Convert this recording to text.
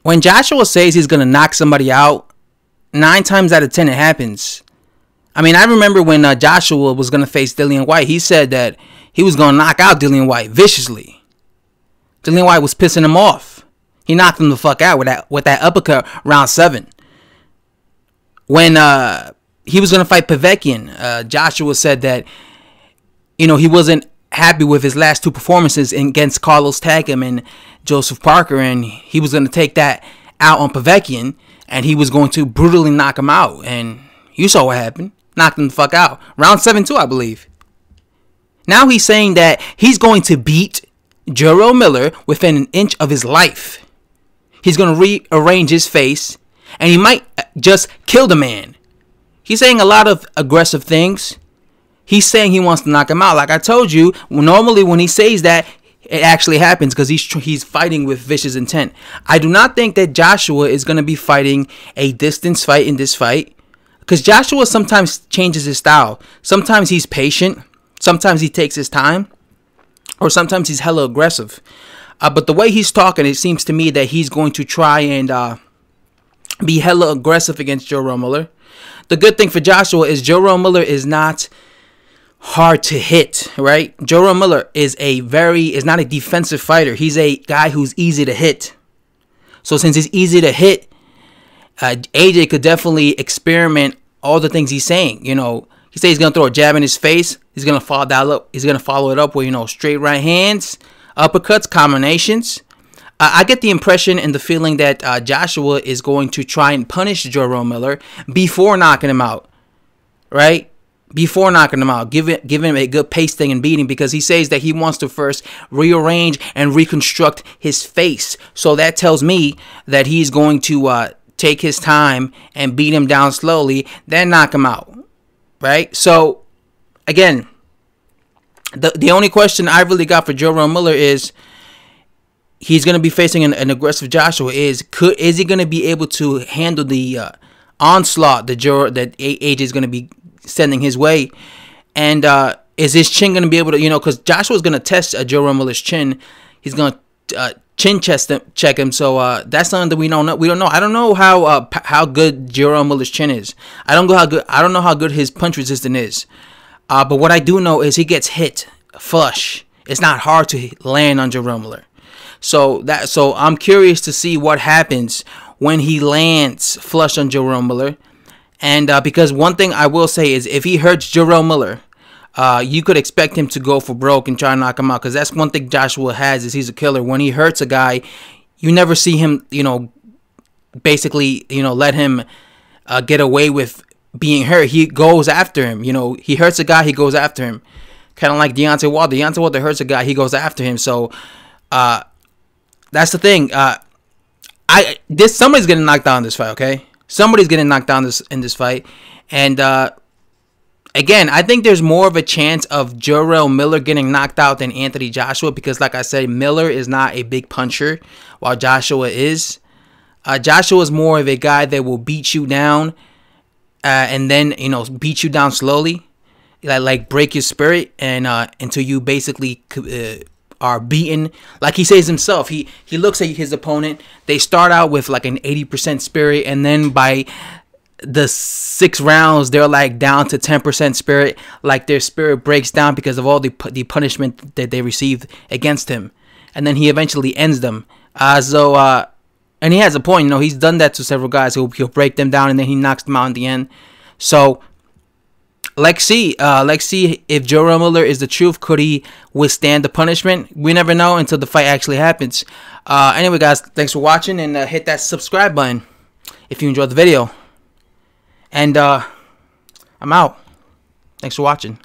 when Joshua says he's gonna knock somebody out, 9 times out of 10 it happens. I mean, I remember when Joshua was gonna face Dillian Whyte, he said that he was gonna knock out Dillian Whyte viciously. Dillian Whyte was pissing him off. He knocked him the fuck out with that uppercut round 7. When he was gonna fight Povetkin, Joshua said that, you know, he wasn't happy with his last 2 performances against Carlos Takam and Joseph Parker, and he was going to take that out on Povetkin, and he was going to brutally knock him out. And you saw what happened. Knocked him the fuck out. Round 7 too, I believe. Now he's saying that he's going to beat Jarrell Miller within an inch of his life. He's going to rearrange his face, and he might just kill the man. He's saying a lot of aggressive things. He's saying he wants to knock him out. Like I told you, normally when he says that, it actually happens because he's fighting with vicious intent. I do not think that Joshua is going to be fighting a distance fight in this fight, because Joshua sometimes changes his style. Sometimes he's patient. Sometimes he takes his time. Or sometimes he's hella aggressive. But the way he's talking, it seems to me that he's going to try and be hella aggressive against Jarrell Miller. The good thing for Joshua is Jarrell Miller is not hard to hit, right? Jarrell Miller is not a defensive fighter. He's a guy who's easy to hit. So since he's easy to hit, AJ could definitely experiment all the things he's saying. You know, he says he's gonna throw a jab in his face. He's gonna follow it up with, you know, straight right hands, uppercuts, combinations. I get the impression and the feeling that Joshua is going to try and punish Jarrell Miller before knocking him out, right? Before knocking him out, give him a good pasting and beating, because he says that he wants to first rearrange and reconstruct his face. So that tells me that he's going to take his time and beat him down slowly, then knock him out, right? So again, the only question I really got for Jarrell Miller is, he's going to be facing an aggressive Joshua. Is he going to be able to handle the onslaught that AJ is going to be sending his way? And is his chin going to be able to, you know, because Joshua's going to test Jarrell Miller's chin. He's going to chin check him. So that's something that we don't know. I don't know how good Jarrell Miller's chin is. I don't know how good his punch resistance is. But what I do know is he gets hit flush. It's not hard to land on Jarrell Miller. So I'm curious to see what happens when he lands flush on Jarrell Miller. And because one thing I will say is, if he hurts Jarrell Miller, you could expect him to go for broke and try to knock him out. Because that's one thing Joshua has, is he's a killer. When he hurts a guy, you never see him, you know, basically, you know, let him get away with being hurt. He goes after him. You know, he hurts a guy, he goes after him. Kind of like Deontay Wilder. Deontay Wilder hurts a guy, he goes after him. So that's the thing. Somebody's getting knocked down in this fight, okay? Somebody's getting knocked down in this fight. And again, I think there's more of a chance of Jarrell Miller getting knocked out than Anthony Joshua, because like I said, Miller is not a big puncher, while Joshua is. Joshua is more of a guy that will beat you down and then, you know, beat you down slowly, like break your spirit, and until you basically are beaten. Like he says himself, he looks at his opponent, they start out with like an 80% spirit, and then by the 6 rounds they're like down to 10% spirit, like their spirit breaks down because of all the punishment that they received against him, and then he eventually ends them. And he has a point, you know, he's done that to several guys. He'll break them down and then he knocks them out in the end. So let's see if Jarrell Miller is the truth. Could he withstand the punishment? We never know until the fight actually happens. Anyway, guys, thanks for watching, and hit that subscribe button if you enjoyed the video. And I'm out. Thanks for watching.